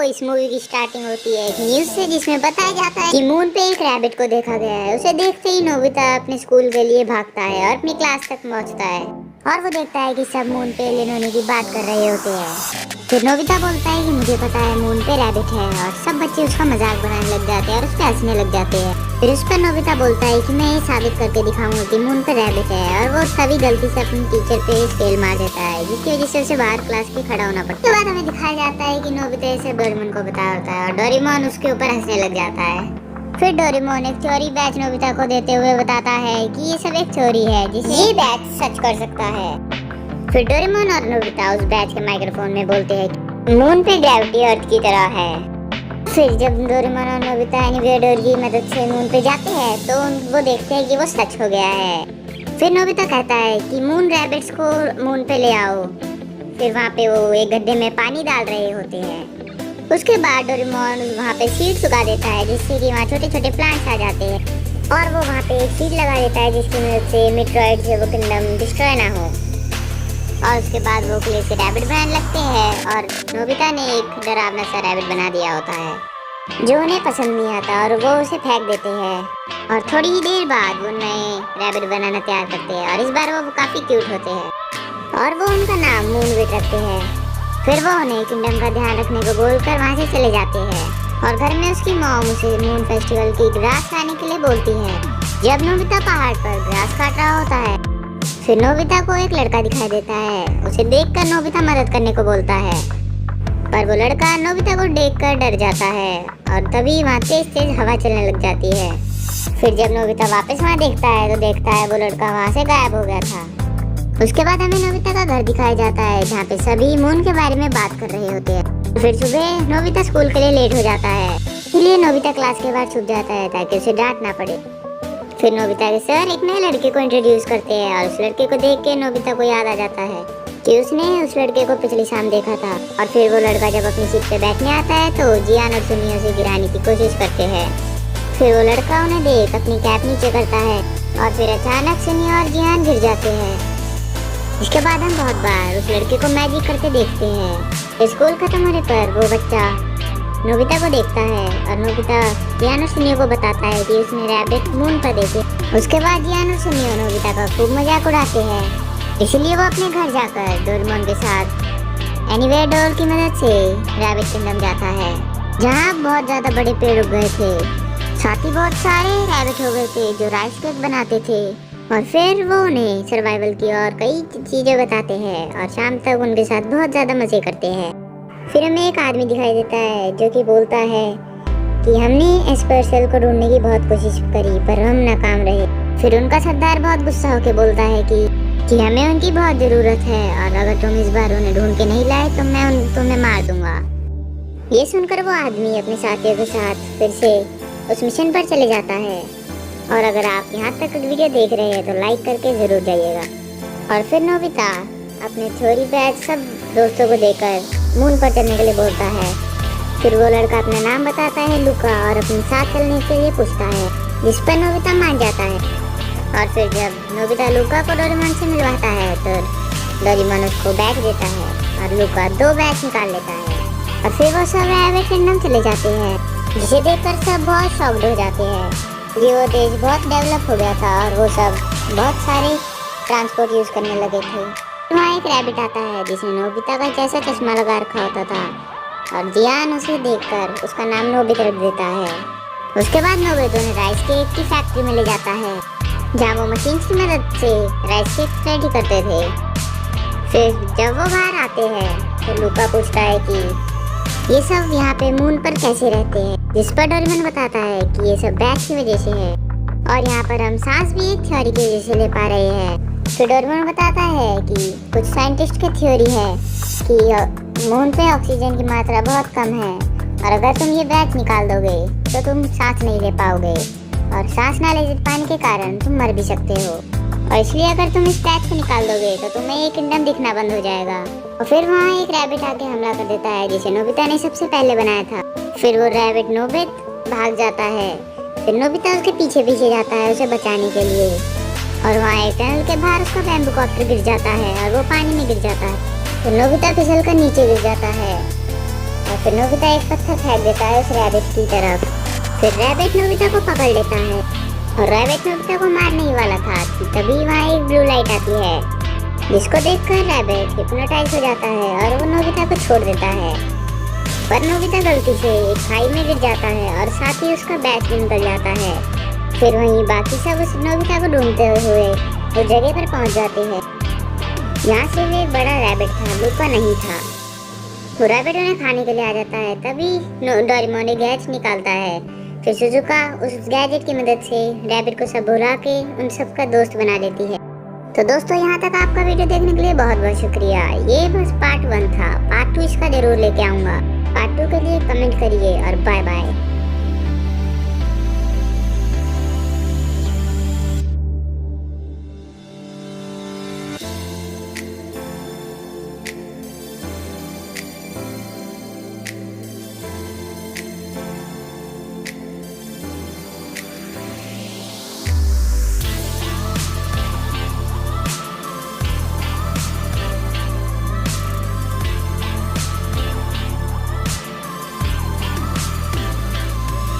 इस मूवी की स्टार्टिंग होती है एक न्यूज से, जिसमें बताया जाता है कि मून पे एक रैबिट को देखा गया है। उसे देखते ही नोबिता अपने स्कूल के लिए भागता है और अपनी क्लास तक पहुंचता है और वो देखता है कि सब मून पे एलियन होने की बात कर रहे होते हैं। फिर नोबिता बोलता है कि मुझे पता है मून पे रैबिट है, और सब बच्चे उसका मजाक बनाने लग जाते हैं और उस पर हंसने लग जाते हैं। फिर उस पर नोबिता बोलता है कि मैं ये साबित करके दिखाऊंगा कि मून पे रैबिट है, और वो तभी गलती से अपनी टीचर पे स्केल मार देता है, जिसकी वजह से उसे बाहर क्लास के खड़ा होना पड़ता है। उसके बाद हमें दिखाया जाता है कि नोबिता इसे डोरेमोन को बताया होता है और डोरेमोन उसके ऊपर हंसने लग जाता है। फिर डोरेमोन एक थ्योरी बैच नोबिता को देते हुए बताता है कि ये सब एक थ्योरी है जिसे ये बैच सच कर सकता है। फिर डोरेमोन और नोबिता उस बैच के माइक्रोफोन में बोलते हैं कि मून पे ग्रेविटी अर्थ की तरह है। फिर जब डोरेमोन और नोबिता एनीवेयर डोर की मदद से मून पे जाते हैं तो वो देखते हैं कि वो सच हो गया है। फिर नोबिता कहता है कि मून रैबिट्स को मून पे ले आओ। फिर वहाँ पे वो एक गड्ढे में पानी डाल रहे होते हैं। उसके बाद डोरेमोन वहाँ पे सीड्स उगा देता है, जिससे कि वहाँ छोटे छोटे प्लांट्स आ जाते हैं, और वो वहाँ पे एक सीड लगा देता है जिसकी मदद से मेट्रॉइड से वो किंगडम डिस्ट्रॉय ना हो। और उसके बाद वो क्ले से रैबिट बनाने लगते हैं, और नोबिता ने एक डरावना सा रैबिट बना दिया होता है जो उन्हें पसंद नहीं आता, और वो उसे फेंक देते हैं। और थोड़ी ही देर बाद वो नए रैबिट बनाना तैयार करते हैं, और इस बार वो काफ़ी क्यूट होते हैं, और वो उनका नाम मूनविट रखते हैं। फिर वो उन्हें किंगडम का ध्यान रखने को बोलकर वहाँ से चले जाते हैं, और घर में उसकी मॉम उसे मून फेस्टिवल की ग्रास लाने के लिए बोलती है। जब नोबिता पहाड़ पर ग्रास काट रहा होता है, फिर नोबिता को एक लड़का दिखाई देता है। उसे देखकर नोबिता मदद करने को बोलता है, पर वो लड़का नोबिता को देखकर डर जाता है, और तभी वहाँ तेज तेज हवा चलने लग जाती है। फिर जब नोबिता वापस वहाँ देखता है तो देखता है वो लड़का वहाँ से गायब हो गया था। उसके बाद हमें नोबिता का घर दिखाया जाता है, जहाँ पे सभी मून के बारे में बात कर रहे होते हैं। फिर सुबह नोबिता स्कूल के लिए लेट हो जाता है, इसलिए नोबिता क्लास के बाहर छुप जाता है ताकि उसे डांट ना पड़े। फिर नोबिता के सर एक नए लड़के को इंट्रोड्यूस करते हैं, और उस लड़के को देख के नोबिता को याद आ जाता है कि उसने उस लड़के को पिछली शाम देखा था। और फिर वो लड़का जब अपनी सीट पे बैठने आता है तो जियान और सुनियो से गिराने की कोशिश करते हैं। फिर वो लड़का उन्हें देख अपनी कैप नीचे करता है, और फिर अचानक सुनियो और जियान गिर जाते हैं। इसके बाद हम बहुत बार उस लड़के को मैजिक करते देखते हैं। स्कूल खत्म होने पर वो बच्चा नोबिता को देखता है, और नोबिता जियान और सुनियो को बताता है कि उसने रैबिट मून पर देखे। उसके बाद जियान और सुनियो नोबिता का खूब मजाक उड़ाते हैं, इसलिए वो अपने घर जाकर डोरेमोन के साथ एनीवेयर डोर की मदद से रैबिट किंगडम जाता है, जहाँ बहुत ज़्यादा बड़े पेड़ उग गए थे। साथ ही बहुत सारे रैबिट हो गए थे जो राइस केक बनाते थे, और फिर वो उन्हें सर्वाइवल की और कई चीज़ें बताते हैं, और शाम तक उनके साथ बहुत ज़्यादा मज़े करते हैं। फिर हमें एक आदमी दिखाई देता है जो कि बोलता है कि हमने एस्पर्सेल को ढूंढने की बहुत कोशिश करी पर हम नाकाम रहे। फिर उनका सरदार बहुत गुस्सा होकर बोलता है कि हमें उनकी बहुत ज़रूरत है, और अगर तुम इस बार उन्हें ढूंढ के नहीं लाए तो मैं तुम्हें मार दूंगा। ये सुनकर वो आदमी अपने साथियों के साथ फिर से उस मिशन पर चले जाता है। और अगर आप यहाँ तक वीडियो देख रहे हैं तो लाइक करके ज़रूर जाइएगा। और फिर नोबिता अपने थ्योरी बैच सब दोस्तों को देकर मून पर चलने के लिए बोलता है। फिर वो लड़का अपना नाम बताता है लुका, और अपने साथ चलने के लिए पूछता है, जिस पर नोबिता मान जाता है। और फिर जब नोबिता लुका को डोरेमोन से मिलवाता है तो डोरेमोन उसको बैच देता है, और लुका 2 बैच निकाल लेता है। और फिर वो सब रैबिट किंगडम चले जाते हैं, जिसे देखकर सब बहुत शॉक्ड हो जाते हैं कि वो देश बहुत डेवलप हो गया था, और वो सब बहुत सारे ट्रांसपोर्ट यूज़ करने लगे थे। वहाँ एक रैबिट आता है जिसने नोबिता का जैसा चश्मा लगा रखा होता था, और जियान उसे देखकर उसका नाम नोबित रख देता है। उसके बाद नोबित उन्हें राइस केक की फैक्ट्री में ले जाता है, जहाँ वो मशीन की मदद से राइस केक रेडी करते थे। फिर जब वो बाहर आते हैं तो लुका पूछता है कि ये सब यहाँ पे मून पर कैसे रहते हैं, जिस पर डोरेमोन बताता है कि ये सब बैच की वजह से है, और यहाँ पर हम सांस भी एक थ्योरी की वजह से ले पा रहे हैं। फिर डोरेमोन बताता है कि कुछ साइंटिस्ट की थ्योरी है कि मून पे ऑक्सीजन की मात्रा बहुत कम है, और अगर तुम ये बैच निकाल दोगे तो तुम सांस नहीं ले पाओगे, और सांस ना ले पाने के कारण तुम मर भी सकते हो, और इसलिए अगर तुम इस बैच को निकाल दोगे तो तुम्हें ये किंगडम दिखना बंद हो जाएगा। और फिर वहाँ एक रैबिट आके हमला कर देता है जिसे नोबिता ने सबसे पहले बनाया था। फिर वो रैबिट नोबित भाग जाता है, फिर नोबिता उसके पीछे पीछे जाता है उसे बचाने के लिए, और वहाँ एक टनल के बाहर उसका बैम्बू कॉप्टर गिर जाता है और वो पानी में गिर जाता है। फिर नोबिता फिसल कर नीचे गिर जाता है, और फिर नोबिता एक पत्थर फेंक देता है उस रैबिट की तरफ। फिर रैबिट नोबिता को पकड़ लेता है और रैबिट नोबिता को मारने ही वाला था कि तभी वहाँ एक ब्लू लाइट आती है, जिसको देखकर रैबिट हिप्नोटाइज हो जाता है और वो नोबिता को छोड़ देता है। पर नोबिता गलती से एक खाई में गिर जाता है और साथ ही उसका बैच भी निकल जाता है। फिर वहीं बाकी सब उस नोबिता को ढूंढते हुए वो जगह पर पहुंच जाते हैं। यहाँ से वो एक बड़ा रैबिट था, लुका नहीं था। वो रैबिट उन्हें खाने के लिए आ जाता है, तभी डोरेमोन एक गैजेट निकालता है। फिर सुजुका उस गैजेट की मदद से रैबिट को सब भुला के उन सबका दोस्त बना लेती है। तो दोस्तों, यहाँ तक आपका वीडियो देखने के लिए बहुत बहुत शुक्रिया। ये बस पार्ट 1 था। पार्ट 2 इसका जरूर लेके आऊँगा। पार्ट 2 के लिए कमेंट करिए और बाय बाय।